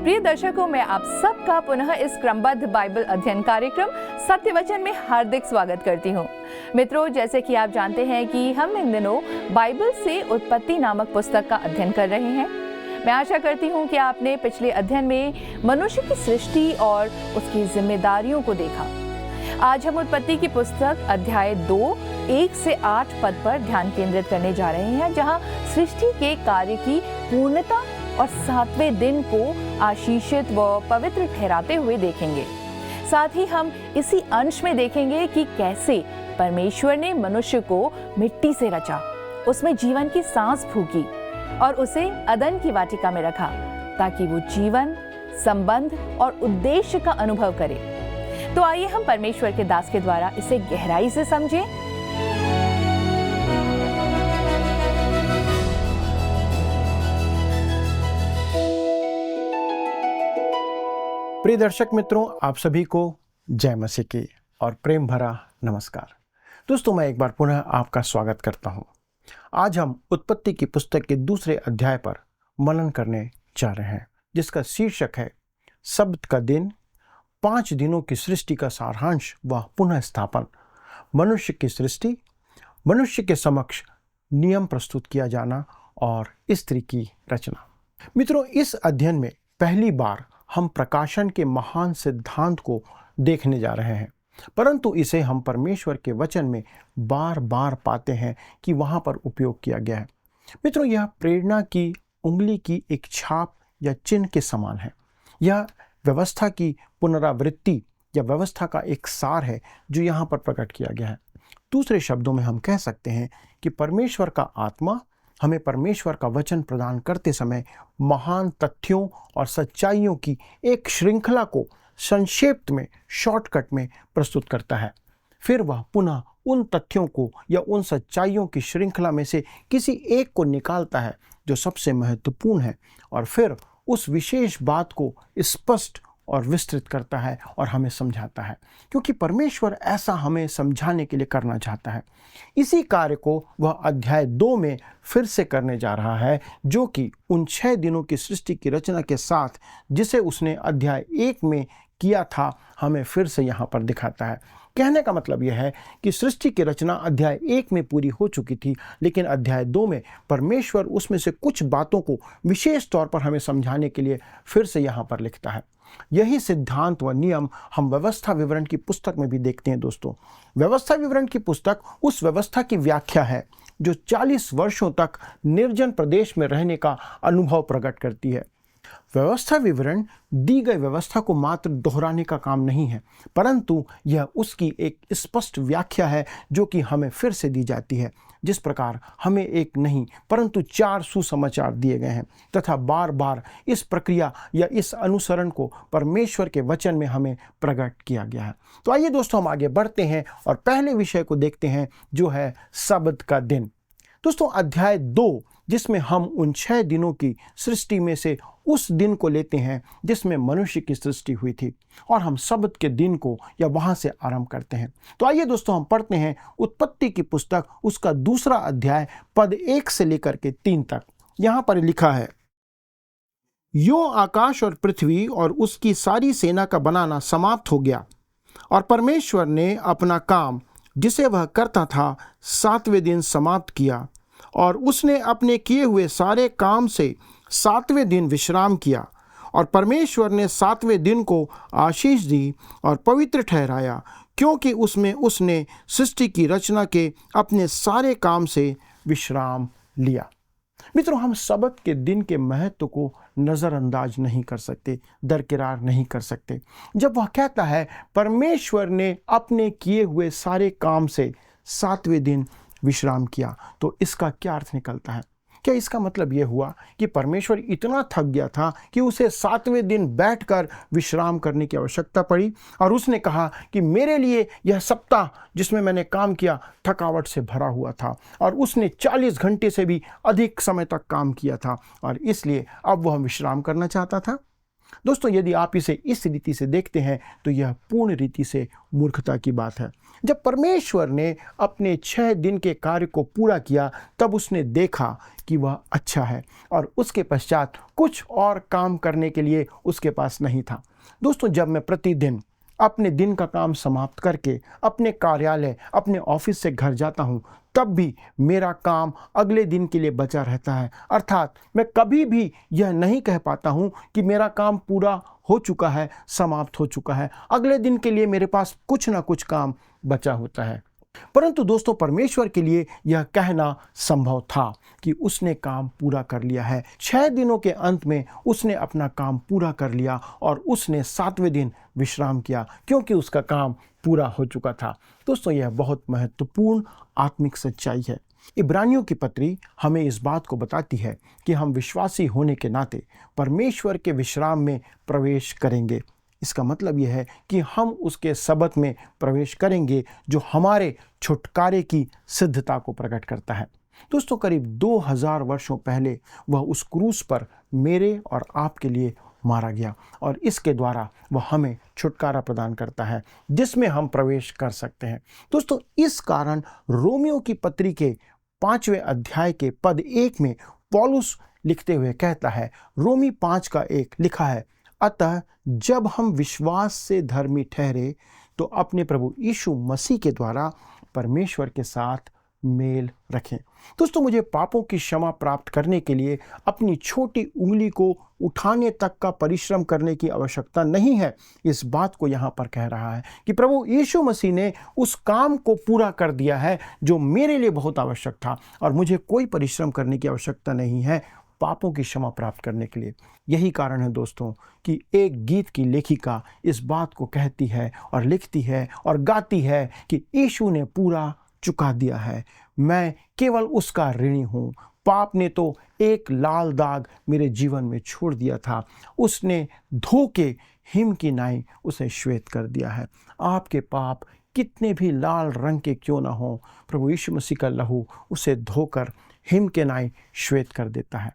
प्रिय दर्शकों, मैं आप सबका पुनः इस क्रमबद्ध बाइबल अध्ययन कार्यक्रम सत्य वचन में हार्दिक स्वागत करती हूँ। मित्रों, जैसे कि आप जानते हैं कि हम इन दिनों बाइबल से उत्पत्ति नामक पुस्तक का अध्ययन कर रहे हैं। मैं आशा करती हूँ कि आपने पिछले अध्ययन में मनुष्य की सृष्टि और उसकी जिम्मेदारियों को देखा। आज हम उत्पत्ति की पुस्तक अध्याय 2 1 से 8 पद पर ध्यान केंद्रित करने जा रहे हैं, जहाँ सृष्टि के कार्य की पूर्णता और 7वें दिन को आशीषित व पवित्र ठहराते हुए देखेंगे। साथ ही हम इसी अंश में देखेंगे कि कैसे परमेश्वर ने मनुष्य को मिट्टी से रचा, उसमें जीवन की सांस फूंकी और उसे अदन की वाटिका में रखा ताकि वो जीवन, संबंध और उद्देश्य का अनुभव करे। तो आइए हम परमेश्वर के दास के द्वारा इसे गहराई से समझें। प्रिय दर्शक मित्रों, आप सभी को जय मसीह की और प्रेम भरा नमस्कार। दोस्तों, मैं एक बार पुनः आपका स्वागत करता हूं। आज हम उत्पत्ति की पुस्तक के दूसरे अध्याय पर मनन करने जा रहे हैं, जिसका शीर्षक है सब्त का दिन, 5 दिनों की सृष्टि का सारांश व पुनः स्थापन, मनुष्य की सृष्टि, मनुष्य के समक्ष नियम प्रस्तुत किया जाना और स्त्री की रचना। मित्रों, इस अध्ययन में पहली बार हम प्रकाशन के महान सिद्धांत को देखने जा रहे हैं, परंतु इसे हम परमेश्वर के वचन में बार बार पाते हैं कि वहाँ पर उपयोग किया गया है। मित्रों, यह प्रेरणा की उंगली की एक छाप या चिन्ह के समान है। यह व्यवस्था की पुनरावृत्ति या व्यवस्था का एक सार है जो यहाँ पर प्रकट किया गया है। दूसरे शब्दों में हम कह सकते हैं कि परमेश्वर का आत्मा हमें परमेश्वर का वचन प्रदान करते समय महान तथ्यों और सच्चाइयों की एक श्रृंखला को संक्षेप में, शॉर्टकट में प्रस्तुत करता है। फिर वह पुनः उन तथ्यों को या उन सच्चाइयों की श्रृंखला में से किसी एक को निकालता है जो सबसे महत्वपूर्ण है, और फिर उस विशेष बात को स्पष्ट और विस्तृत करता है और हमें समझाता है, क्योंकि परमेश्वर ऐसा हमें समझाने के लिए करना चाहता है। इसी कार्य को वह अध्याय 2 में फिर से करने जा रहा है, जो कि उन 6 दिनों की सृष्टि की रचना के साथ जिसे उसने अध्याय 1 में किया था, हमें फिर से यहाँ पर दिखाता है। कहने का मतलब यह है कि सृष्टि की रचना अध्याय 1 में पूरी हो चुकी थी, लेकिन अध्याय 2 में परमेश्वर उसमें से कुछ बातों को विशेष तौर पर हमें समझाने के लिए फिर से यहाँ पर लिखता है। यही सिद्धांत व नियम हम व्यवस्था विवरण की पुस्तक में भी देखते हैं। दोस्तों, व्यवस्था विवरण की पुस्तक उस व्यवस्था की व्याख्या है जो 40 वर्षों तक निर्जन प्रदेश में रहने का अनुभव प्रकट करती है। व्यवस्था विवरण दी गई व्यवस्था को मात्र दोहराने का काम नहीं है, परंतु यह उसकी एक स्पष्ट व्याख्या है जो कि हमें फिर से दी जाती है। जिस प्रकार हमें एक नहीं परंतु 4 सुसमाचार दिए गए हैं, तथा बार बार इस प्रक्रिया या इस अनुसरण को परमेश्वर के वचन में हमें प्रकट किया गया है। तो आइए दोस्तों, हम आगे बढ़ते हैं और पहले विषय को देखते हैं, जो है सब्त का दिन। दोस्तों, अध्याय 2 जिसमें हम उन 6 दिनों की सृष्टि में से उस दिन को लेते हैं जिसमें मनुष्य की सृष्टि हुई थी, और हम सब्त के दिन को या वहां से आरंभ करते हैं। तो आइए दोस्तों, हम पढ़ते हैं उत्पत्ति की पुस्तक, उसका दूसरा अध्याय, पद 1 से लेकर के 3 तक। यहां पर लिखा है, यों आकाश और पृथ्वी और उसकी सारी सेना का बनाना समाप्त हो गया, और परमेश्वर ने अपना काम जिसे वह करता था 7वें दिन समाप्त किया, और उसने अपने किए हुए सारे काम से 7वें दिन विश्राम किया। और परमेश्वर ने 7वें दिन को आशीष दी और पवित्र ठहराया, क्योंकि उसमें उसने सृष्टि की रचना के अपने सारे काम से विश्राम लिया। मित्रों, हम सब्त के दिन के महत्व को नज़रअंदाज नहीं कर सकते, दरकिरार नहीं कर सकते। जब वह कहता है परमेश्वर ने अपने किए हुए सारे काम से 7वें दिन विश्राम किया, तो इसका क्या अर्थ निकलता है? क्या इसका मतलब यह हुआ कि परमेश्वर इतना थक गया था कि उसे 7वें दिन बैठकर विश्राम करने की आवश्यकता पड़ी, और उसने कहा कि मेरे लिए यह सप्ताह जिसमें मैंने काम किया थकावट से भरा हुआ था, और उसने 40 घंटे से भी अधिक समय तक काम किया था, और इसलिए अब वह विश्राम करना चाहता था? दोस्तों, यदि आप इसे इस रीति से देखते हैं तो यह पूर्ण रीति से मूर्खता की बात है। जब परमेश्वर ने अपने 6 दिन के कार्य को पूरा किया, तब उसने देखा कि वह अच्छा है और उसके पश्चात कुछ और काम करने के लिए उसके पास नहीं था। दोस्तों, जब मैं प्रतिदिन अपने दिन का काम समाप्त करके अपने कार्यालय, अपने ऑफिस से घर जाता हूँ, तब भी मेरा काम अगले दिन के लिए बचा रहता है। अर्थात मैं कभी भी यह नहीं कह पाता हूँ कि मेरा काम पूरा हो चुका है, समाप्त हो चुका है। अगले दिन के लिए मेरे पास कुछ ना कुछ काम बचा होता है। परंतु दोस्तों, परमेश्वर के लिए यह कहना संभव था कि उसने काम पूरा कर लिया है। 6 दिनों के अंत में उसने अपना काम पूरा कर लिया और उसने 7वें दिन विश्राम किया, क्योंकि उसका काम पूरा हो चुका था। दोस्तों, यह बहुत महत्वपूर्ण आत्मिक सच्चाई है। इब्रानियों की पत्री हमें इस बात को बताती है कि हम विश्वासी होने के नाते परमेश्वर के विश्राम में प्रवेश करेंगे। इसका मतलब यह है कि हम उसके सबत में प्रवेश करेंगे, जो हमारे छुटकारे की सिद्धता को प्रकट करता है। दोस्तों, करीब 2000 वर्षों पहले वह उस क्रूस पर मेरे और आपके लिए मारा गया और इसके द्वारा वह हमें छुटकारा प्रदान करता है, जिसमें हम प्रवेश कर सकते हैं। दोस्तों, इस कारण रोमियो की पत्री के 5वें अध्याय के पद 1 में पौलुस लिखते हुए कहता है, रोमी 5:1 लिखा है, अतः जब हम विश्वास से धर्मी ठहरे तो अपने प्रभु यीशु मसीह के द्वारा परमेश्वर के साथ मेल रखें। दोस्तों, मुझे पापों की क्षमा प्राप्त करने के लिए अपनी छोटी उंगली को उठाने तक का परिश्रम करने की आवश्यकता नहीं है। इस बात को यहाँ पर कह रहा है कि प्रभु यीशु मसीह ने उस काम को पूरा कर दिया है जो मेरे लिए बहुत आवश्यक था और मुझे कोई परिश्रम करने की आवश्यकता नहीं है पापों की क्षमा प्राप्त करने के लिए। यही कारण है दोस्तों कि एक गीत की लेखिका इस बात को कहती है और लिखती है और गाती है कि यीशु ने पूरा चुका दिया है, मैं केवल उसका ऋणी हूँ। पाप ने तो एक लाल दाग मेरे जीवन में छोड़ दिया था, उसने धो के हिम की नाई उसे श्वेत कर दिया है। आपके पाप कितने भी लाल रंग के क्यों ना हो, प्रभु यीशु मसीह का लहू उसे धोकर हिम के नाई श्वेत कर देता है।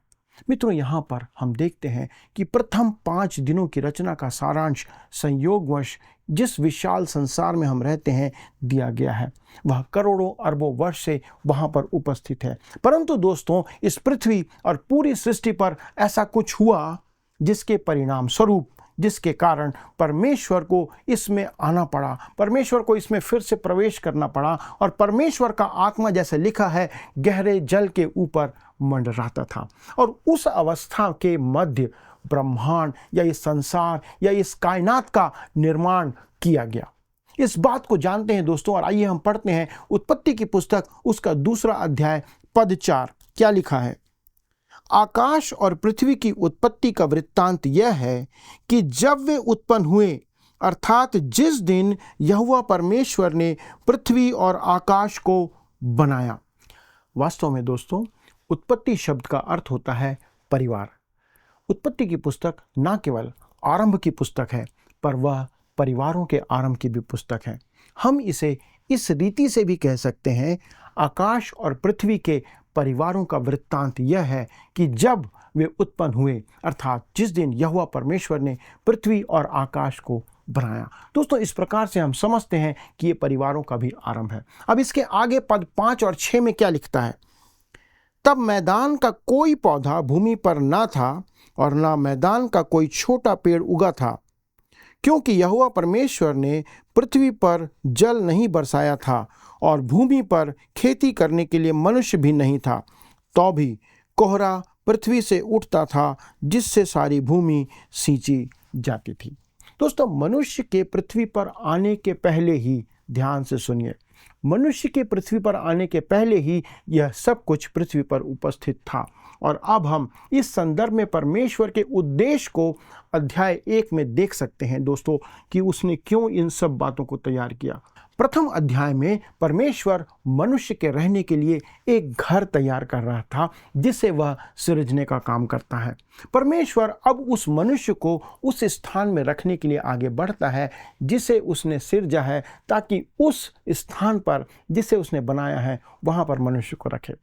मित्रों, यहाँ पर हम देखते हैं कि प्रथम 5 दिनों की रचना का सारांश संयोगवश जिस विशाल संसार में हम रहते हैं दिया गया है। वह करोड़ों अरबों वर्ष से वहाँ पर उपस्थित है। परंतु दोस्तों, इस पृथ्वी और पूरी सृष्टि पर ऐसा कुछ हुआ जिसके परिणाम स्वरूप, जिसके कारण परमेश्वर को इसमें आना पड़ा, परमेश्वर को इसमें फिर से प्रवेश करना पड़ा और परमेश्वर का आत्मा, जैसे लिखा है, गहरे जल के ऊपर मंडराता था। और उस अवस्था के मध्य ब्रह्मांड या इस संसार या इस कायनात का निर्माण किया गया। इस बात को जानते हैं दोस्तों, और आइए हम पढ़ते हैं उत्पत्ति की पुस्तक उसका 2 अध्याय पद 4। क्या लिखा है? आकाश और पृथ्वी की उत्पत्ति का वृत्तांत यह है कि जब वे उत्पन्न हुए, अर्थात जिस दिन यहोवा परमेश्वर ने पृथ्वी और आकाश को बनाया। वास्तव में दोस्तों, उत्पत्ति शब्द का अर्थ होता है परिवार। उत्पत्ति की पुस्तक न केवल आरंभ की पुस्तक है, पर वह परिवारों के आरंभ की भी पुस्तक है। हम इसे इस रीति से भी कह सकते हैं, आकाश और पृथ्वी के परिवारों का वृत्तांत यह है कि जब वे उत्पन्न हुए, अर्थात जिस दिन यहोवा परमेश्वर ने पृथ्वी और आकाश को बनाया। दोस्तों, इस प्रकार से हम समझते हैं कि ये परिवारों का भी आरंभ है। अब इसके आगे पद 5 और 6 में क्या लिखता है? तब मैदान का कोई पौधा भूमि पर ना था और ना मैदान का कोई छोटा पेड़ उगा था, क्योंकि यहोवा परमेश्वर ने पृथ्वी पर जल नहीं बरसाया था और भूमि पर खेती करने के लिए मनुष्य भी नहीं था। तो भी कोहरा पृथ्वी से उठता था, जिससे सारी भूमि सींची जाती थी। दोस्तों, मनुष्य के पृथ्वी पर आने के पहले ही, ध्यान से सुनिए, मनुष्य के पृथ्वी पर आने के पहले ही यह सब कुछ पृथ्वी पर उपस्थित था। और अब हम इस संदर्भ में परमेश्वर के उद्देश्य को अध्याय 1 में देख सकते हैं दोस्तों, कि उसने क्यों इन सब बातों को तैयार किया। प्रथम अध्याय में परमेश्वर मनुष्य के रहने के लिए एक घर तैयार कर रहा था, जिसे वह सृजने का काम करता है। परमेश्वर अब उस मनुष्य को उस स्थान में रखने के लिए आगे बढ़ता है जिसे उसने सृजा है, ताकि उस स्थान पर जिसे उसने बनाया है वहां पर मनुष्य को रखे।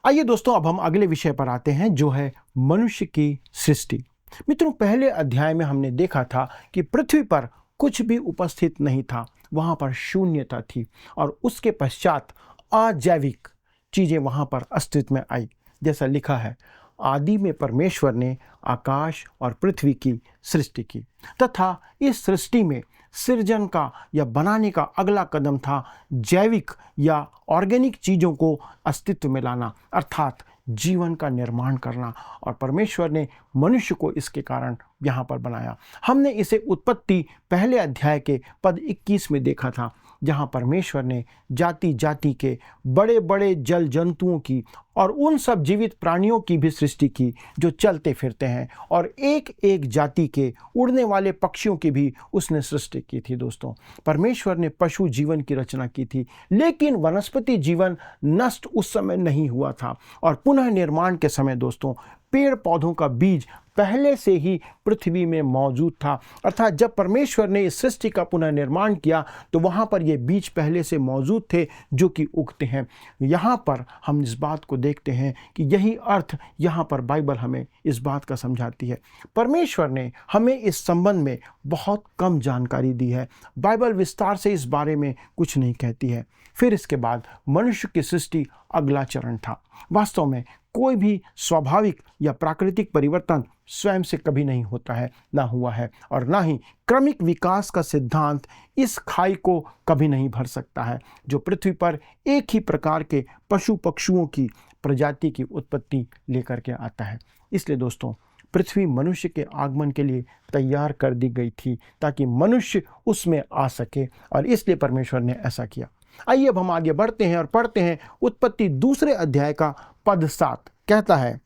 आइए दोस्तों, अब हम अगले विषय पर आते हैं, जो है मनुष्य की सृष्टि। मित्रों, पहले अध्याय में हमने देखा था कि पृथ्वी पर कुछ भी उपस्थित नहीं था, वहाँ पर शून्यता थी और उसके पश्चात अजैविक चीज़ें वहाँ पर अस्तित्व में आई। जैसा लिखा है, आदि में परमेश्वर ने आकाश और पृथ्वी की सृष्टि की तथा इस सृष्टि में सृजन का या बनाने का अगला कदम था जैविक या ऑर्गेनिक चीज़ों को अस्तित्व में लाना, अर्थात जीवन का निर्माण करना। और परमेश्वर ने मनुष्य को इसके कारण यहाँ पर बनाया। हमने इसे उत्पत्ति पहले अध्याय के पद 21 में देखा था, जहाँ परमेश्वर ने जाति जाति के बड़े बड़े जल जंतुओं की और उन सब जीवित प्राणियों की भी सृष्टि की जो चलते फिरते हैं, और एक एक जाति के उड़ने वाले पक्षियों की भी उसने सृष्टि की थी। दोस्तों, परमेश्वर ने पशु जीवन की रचना की थी, लेकिन वनस्पति जीवन नष्ट उस समय नहीं हुआ था। और पुनः निर्माण के समय दोस्तों, पेड़ पौधों का बीज पहले से ही पृथ्वी में मौजूद था, अर्थात जब परमेश्वर ने इस सृष्टि का पुनः निर्माण किया तो वहाँ पर ये बीज पहले से मौजूद थे जो कि उगते हैं। यहाँ पर हम इस बात को देखते हैं कि यही अर्थ यहाँ पर बाइबल हमें इस बात का समझाती है। परमेश्वर ने हमें इस संबंध में बहुत कम जानकारी दी है। बाइबल विस्तार से इस बारे में कुछ नहीं कहती है। फिर इसके बाद मनुष्य की सृष्टि अगला चरण था। वास्तव में कोई भी स्वाभाविक या प्राकृतिक परिवर्तन स्वयं से कभी नहीं होता है, ना हुआ है, और ना ही क्रमिक विकास का सिद्धांत इस खाई को कभी नहीं भर सकता है जो पृथ्वी पर एक ही प्रकार के पशु पक्षियों की प्रजाति की उत्पत्ति लेकर के आता है। इसलिए दोस्तों, पृथ्वी मनुष्य के आगमन के लिए तैयार कर दी गई थी ताकि मनुष्य उसमें आ सके, और इसलिए परमेश्वर ने ऐसा किया। आइए अब हम आगे बढ़ते हैं और पढ़ते हैं उत्पत्ति दूसरे अध्याय का पद 7। कहता है,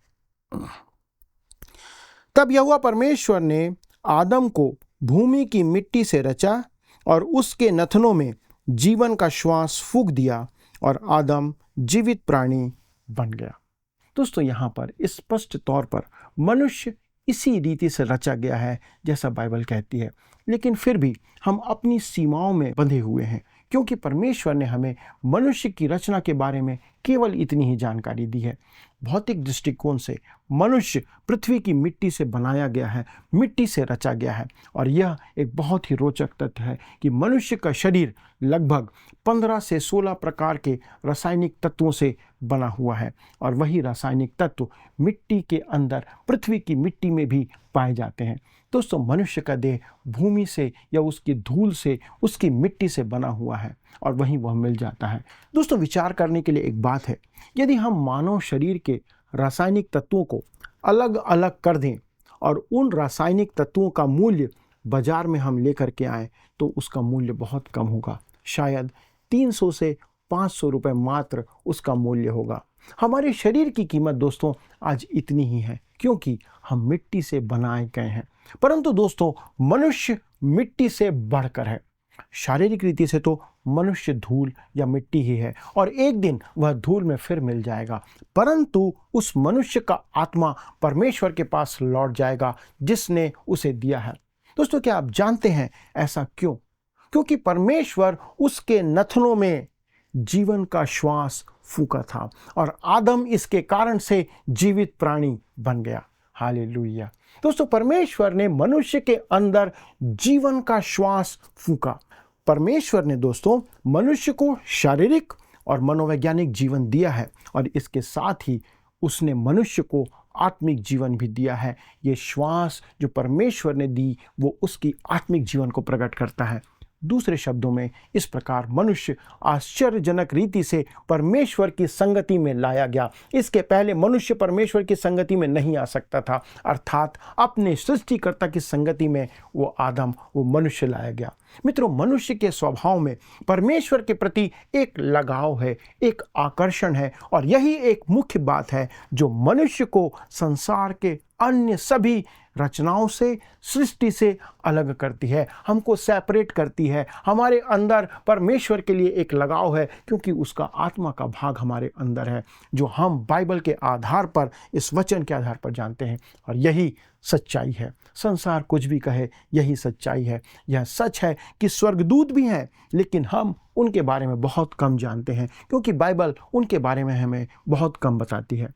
तब यहोवा परमेश्वर ने आदम को भूमि की मिट्टी से रचा और उसके नथनों में जीवन का श्वास फूंक दिया और आदम जीवित प्राणी बन गया। दोस्तों, यहाँ पर स्पष्ट तौर पर मनुष्य इसी रीति से रचा गया है जैसा बाइबल कहती है, लेकिन फिर भी हम अपनी सीमाओं में बंधे हुए हैं, क्योंकि परमेश्वर ने हमें मनुष्य की रचना के बारे में केवल इतनी ही जानकारी दी है। भौतिक दृष्टिकोण से मनुष्य पृथ्वी की मिट्टी से बनाया गया है, मिट्टी से रचा गया है, और यह एक बहुत ही रोचक तथ्य है कि मनुष्य का शरीर लगभग 15 से 16 प्रकार के रासायनिक तत्वों से बना हुआ है, और वही रासायनिक तत्व मिट्टी के अंदर पृथ्वी की मिट्टी में भी पाए जाते हैं। दोस्तों, मनुष्य का देह भूमि से या उसकी धूल से, उसकी मिट्टी से बना हुआ है, और वहीं वह मिल जाता है। दोस्तों, विचार करने के लिए एक बात है, यदि हम मानव शरीर के रासायनिक तत्वों को अलग अलग कर दें और उन रासायनिक तत्वों का मूल्य बाजार में हम लेकर के आएँ तो उसका मूल्य बहुत कम होगा। शायद 300 से 500 रुपये मात्र उसका मूल्य होगा। हमारे शरीर की कीमत दोस्तों आज इतनी ही है, क्योंकि हम मिट्टी से बनाए गए हैं। परंतु दोस्तों, मनुष्य मिट्टी से बढ़कर है। शारीरिक रीति से तो मनुष्य धूल या मिट्टी ही है, और एक दिन वह धूल में फिर मिल जाएगा, परंतु उस मनुष्य का आत्मा परमेश्वर के पास लौट जाएगा जिसने उसे दिया है। दोस्तों, क्या आप जानते हैं ऐसा क्यों? क्योंकि परमेश्वर उसके नथनों में जीवन का श्वास फूंका था, और आदम इसके कारण से जीवित प्राणी बन गया। हालेलुया। दोस्तों, परमेश्वर ने मनुष्य के अंदर जीवन का श्वास फूंका। परमेश्वर ने दोस्तों मनुष्य को शारीरिक और मनोवैज्ञानिक जीवन दिया है, और इसके साथ ही उसने मनुष्य को आत्मिक जीवन भी दिया है। ये श्वास जो परमेश्वर ने दी वो उसकी आत्मिक जीवन को प्रकट करता है। दूसरे शब्दों में, इस प्रकार मनुष्य आश्चर्यजनक रीति से परमेश्वर की संगति में लाया गया। इसके पहले मनुष्य परमेश्वर की संगति में नहीं आ सकता था, अर्थात अपने सृष्टिकर्ता की संगति में वो आदम, वो मनुष्य लाया गया। मित्रों, मनुष्य के स्वभाव में परमेश्वर के प्रति एक लगाव है, एक आकर्षण है, और यही एक मुख्य बात है जो मनुष्य को संसार के अन्य सभी रचनाओं से, सृष्टि से अलग करती है, हमको सेपरेट करती है। हमारे अंदर परमेश्वर के लिए एक लगाव है, क्योंकि उसका आत्मा का भाग हमारे अंदर है, जो हम बाइबल के आधार पर, इस वचन के आधार पर जानते हैं, और यही सच्चाई है। संसार कुछ भी कहे, यही सच्चाई है। यह सच है कि स्वर्गदूत भी हैं, लेकिन हम उनके बारे में बहुत कम जानते हैं, क्योंकि बाइबल उनके बारे में हमें बहुत कम बताती है।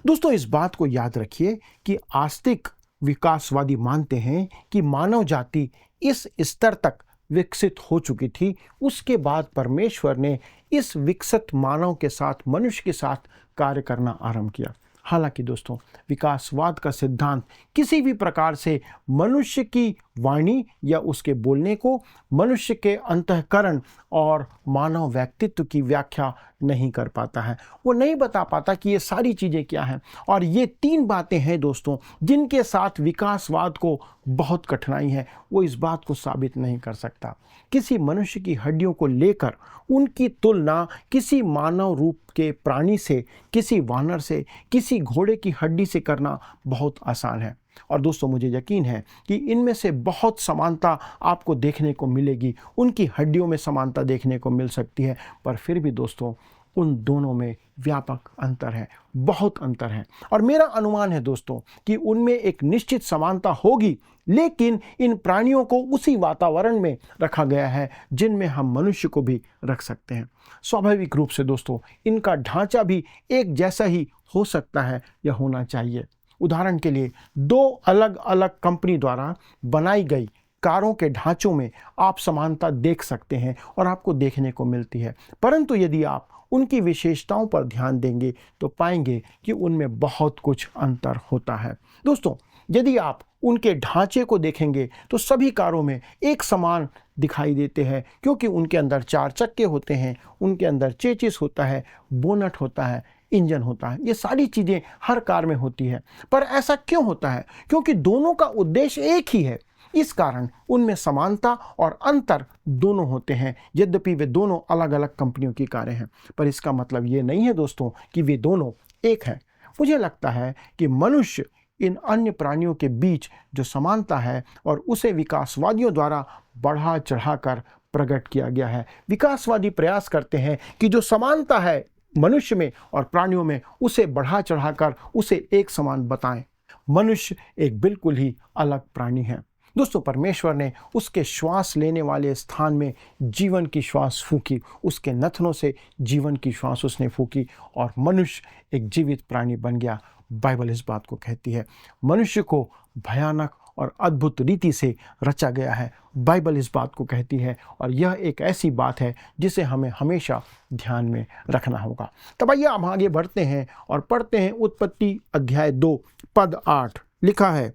दोस्तों, इस बात को याद रखिए कि आस्तिक विकासवादी मानते हैं कि मानव जाति इस स्तर तक विकसित हो चुकी थी, उसके बाद परमेश्वर ने इस विकसित मानव के साथ, मनुष्य के साथ कार्य करना आरंभ किया। हालांकि दोस्तों, विकासवाद का सिद्धांत किसी भी प्रकार से मनुष्य की वाणी या उसके बोलने को, मनुष्य के अंतःकरण और मानव व्यक्तित्व की व्याख्या नहीं कर पाता है। वो नहीं बता पाता कि ये सारी चीज़ें क्या हैं। और ये 3 बातें हैं दोस्तों, जिनके साथ विकासवाद को बहुत कठिनाई है। वो इस बात को साबित नहीं कर सकता। किसी मनुष्य की हड्डियों को लेकर उनकी तुलना किसी मानव रूप के प्राणी से, किसी वानर से, किसी घोड़े की हड्डी से करना बहुत आसान है। और दोस्तों, मुझे यकीन है कि इनमें से बहुत समानता आपको देखने को मिलेगी, उनकी हड्डियों में समानता देखने को मिल सकती है, पर फिर भी दोस्तों, उन दोनों में व्यापक अंतर है, बहुत अंतर है। और मेरा अनुमान है दोस्तों कि उनमें एक निश्चित समानता होगी, लेकिन इन प्राणियों को उसी वातावरण में रखा गया है जिनमें हम मनुष्य को भी रख सकते हैं। स्वाभाविक रूप से दोस्तों, इनका ढांचा भी एक जैसा ही हो सकता है या होना चाहिए। उदाहरण के लिए 2 अलग अलग कंपनी द्वारा बनाई गई कारों के ढांचों में आप समानता देख सकते हैं और आपको देखने को मिलती है, परंतु यदि आप उनकी विशेषताओं पर ध्यान देंगे तो पाएंगे कि उनमें बहुत कुछ अंतर होता है। दोस्तों, यदि आप उनके ढांचे को देखेंगे तो सभी कारों में एक समान दिखाई देते हैं, क्योंकि उनके अंदर 4 चक्के होते हैं, उनके अंदर चेचिस होता है, बोनट होता है, इंजन होता है। ये सारी चीज़ें हर कार में होती है। पर ऐसा क्यों होता है? क्योंकि दोनों का उद्देश्य एक ही है। इस कारण उनमें समानता और अंतर दोनों होते हैं, यद्यपि वे दोनों अलग अलग कंपनियों की कारें हैं। पर इसका मतलब ये नहीं है दोस्तों कि वे दोनों एक हैं। मुझे लगता है कि मनुष्य इन अन्य प्राणियों के बीच जो समानता है और उसे विकासवादियों द्वारा बढ़ा चढ़ाकर प्रकट किया गया है। विकासवादी प्रयास करते हैं कि जो समानता है मनुष्य में और प्राणियों में, उसे बढ़ा चढ़ाकर उसे एक समान बताएं। मनुष्य एक बिल्कुल ही अलग प्राणी है। दोस्तों, परमेश्वर ने उसके श्वास लेने वाले स्थान में जीवन की श्वास फूंकी, उसके नथनों से जीवन की श्वास उसने फूंकी और मनुष्य एक जीवित प्राणी बन गया। बाइबल इस बात को कहती है। मनुष्य को भयानक और अद्भुत रीति से रचा गया है, बाइबल इस बात को कहती है, और यह एक ऐसी बात है जिसे हमें हमेशा ध्यान में रखना होगा। तब आइए हम आगे बढ़ते हैं और पढ़ते हैं उत्पत्ति अध्याय 2 पद 8। लिखा है,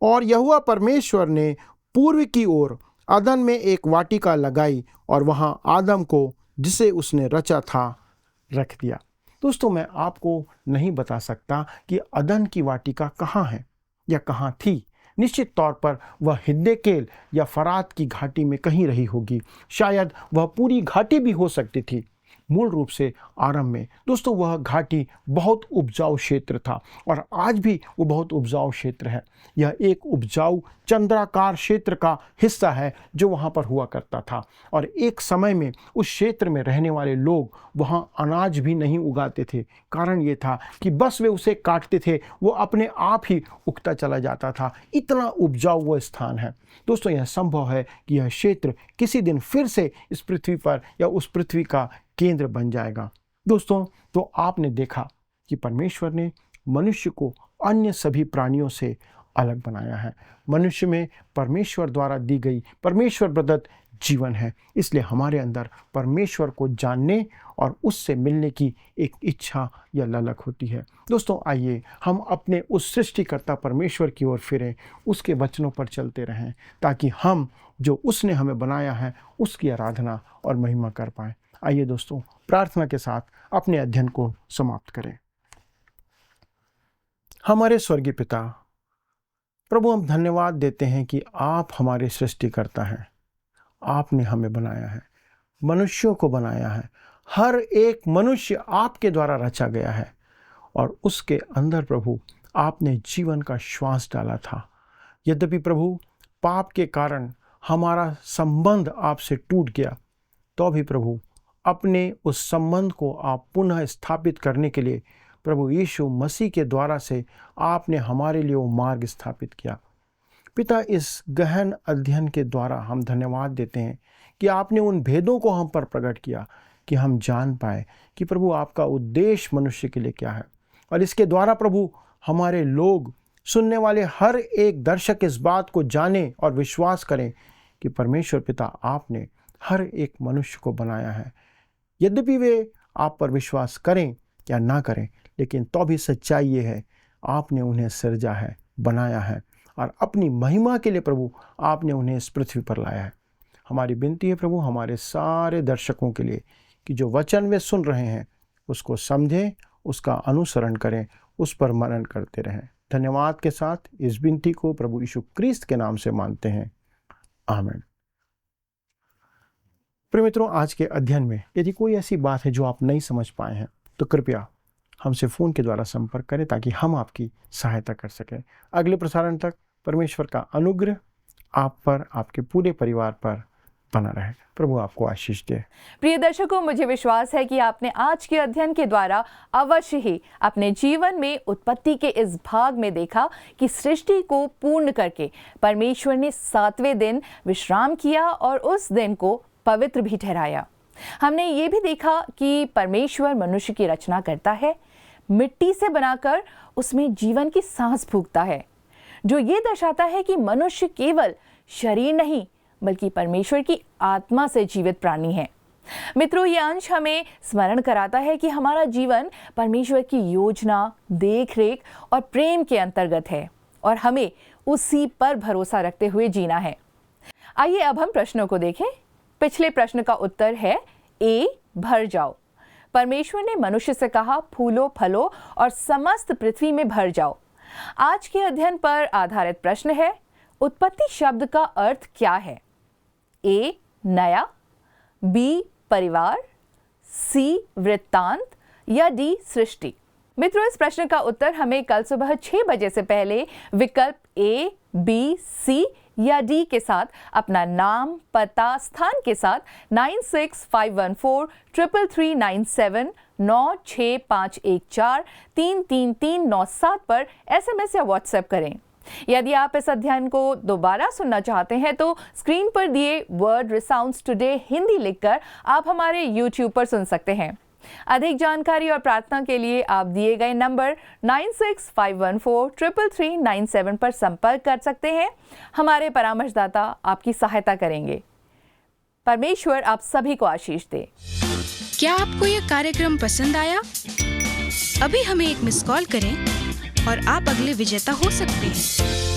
और यहोवा परमेश्वर ने पूर्व की ओर अदन में एक वाटिका लगाई और वहां आदम को, जिसे उसने रचा था, रख दिया। दोस्तों, मैं आपको नहीं बता सकता कि अदन की वाटिका कहाँ है या कहाँ थी। निश्चित तौर पर वह हिद्देकेल या फरात की घाटी में कहीं रही होगी। शायद वह पूरी घाटी भी हो सकती थी। मूल रूप से आरंभ में दोस्तों वह घाटी बहुत उपजाऊ क्षेत्र था और आज भी वो बहुत उपजाऊ क्षेत्र है। यह एक उपजाऊ चंद्राकार क्षेत्र का हिस्सा है जो वहाँ पर हुआ करता था, और एक समय में उस क्षेत्र में रहने वाले लोग वहाँ अनाज भी नहीं उगाते थे। कारण ये था कि बस वे उसे काटते थे, वो अपने आप ही उगता चला जाता था। इतना उपजाऊ वो स्थान है। दोस्तों, यह संभव है कि यह क्षेत्र किसी दिन फिर से इस पृथ्वी पर या उस पृथ्वी का केंद्र बन जाएगा। दोस्तों, तो आपने देखा कि परमेश्वर ने मनुष्य को अन्य सभी प्राणियों से अलग बनाया है। मनुष्य में परमेश्वर द्वारा दी गई परमेश्वर प्रदत्त जीवन है, इसलिए हमारे अंदर परमेश्वर को जानने और उससे मिलने की एक इच्छा या ललक होती है। दोस्तों, आइए हम अपने उस सृष्टिकर्ता परमेश्वर की ओर फिरें, उसके वचनों पर चलते रहें, ताकि हम जो उसने हमें बनाया है उसकी आराधना और महिमा कर पाएं। आइए दोस्तों, प्रार्थना के साथ अपने अध्ययन को समाप्त करें। हमारे स्वर्गीय पिता प्रभु, हम धन्यवाद देते हैं कि आप हमारे सृष्टिकर्ता हैं। आपने हमें बनाया है, मनुष्यों को बनाया है। हर एक मनुष्य आपके द्वारा रचा गया है और उसके अंदर प्रभु आपने जीवन का श्वास डाला था। यद्यपि प्रभु पाप के कारण हमारा संबंध आपसे टूट गया, तो भी प्रभु अपने उस संबंध को आप पुनः स्थापित करने के लिए प्रभु यीशु मसीह के द्वारा से आपने हमारे लिए वो मार्ग स्थापित किया। पिता, इस गहन अध्ययन के द्वारा हम धन्यवाद देते हैं कि आपने उन भेदों को हम पर प्रकट किया कि हम जान पाए कि प्रभु आपका उद्देश्य मनुष्य के लिए क्या है। और इसके द्वारा प्रभु हमारे लोग सुनने वाले हर एक दर्शक इस बात को जाने और विश्वास करें कि परमेश्वर पिता आपने हर एक मनुष्य को बनाया है। यद्यपि वे आप पर विश्वास करें या ना करें, लेकिन तो भी सच्चाई ये है, आपने उन्हें सृजा है, बनाया है और अपनी महिमा के लिए प्रभु आपने उन्हें इस पृथ्वी पर लाया है। हमारी विनती है प्रभु हमारे सारे दर्शकों के लिए कि जो वचन वे सुन रहे हैं उसको समझें, उसका अनुसरण करें, उस पर मनन करते रहें। धन्यवाद के साथ इस विनती को प्रभु यीशु क्रिस्त के नाम से मानते हैं, आमीन। प्रिय मित्रों, आज के अध्ययन में यदि कोई ऐसी बात है जो आप नहीं समझ पाए हैं तो कृपया हमसे फ़ोन के द्वारा संपर्क करें ताकि हम आपकी सहायता कर सकें। अगले प्रसारण तक परमेश्वर का अनुग्रह आप पर, आपके पूरे परिवार पर बना रहे। प्रभु आपको आशीष दे। प्रिय दर्शकों, मुझे विश्वास है कि आपने आज के अध्ययन के द्वारा अवश्य ही अपने जीवन में उत्पत्ति के इस भाग में देखा कि सृष्टि को पूर्ण करके परमेश्वर ने 7वें दिन विश्राम किया और उस दिन को पवित्र भी ठहराया। हमने ये भी देखा कि परमेश्वर मनुष्य की रचना करता है, मिट्टी से बनाकर उसमें जीवन की सांस फूंकता है, जो ये दर्शाता है कि मनुष्य केवल शरीर नहीं बल्कि परमेश्वर की आत्मा से जीवित प्राणी है। मित्रों, ये अंश हमें स्मरण कराता है कि हमारा जीवन परमेश्वर की योजना, देखरेख और प्रेम के अंतर्गत है और हमें उसी पर भरोसा रखते हुए जीना है। आइए अब हम प्रश्नों को देखें। पिछले प्रश्न का उत्तर है ए, भर जाओ। परमेश्वर ने मनुष्य से कहा, फूलो फलो और समस्त पृथ्वी में भर जाओ। आज के अध्ययन पर आधारित प्रश्न है, उत्पत्ति शब्द का अर्थ क्या है? ए, नया, बी, परिवार, सी, वृत्तांत या डी, सृष्टि। मित्रों, इस प्रश्न का उत्तर हमें कल सुबह 6 बजे से पहले विकल्प ए, बी, सी या डी के साथ अपना नाम, पता, स्थान के साथ 9651433397 96514333397 पर SMS या WhatsApp करें। यदि आप इस अध्ययन को दोबारा सुनना चाहते हैं तो स्क्रीन पर दिए वर्ड रिसाउंड्स टुडे हिंदी लिखकर आप हमारे YouTube पर सुन सकते हैं। अधिक जानकारी और प्रार्थना के लिए आप दिए गए नंबर 9651433397 पर संपर्क कर सकते हैं। हमारे परामर्शदाता आपकी सहायता करेंगे। परमेश्वर आप सभी को आशीष दे। क्या आपको यह कार्यक्रम पसंद आया? अभी हमें एक मिस कॉल करें और आप अगले विजेता हो सकते हैं।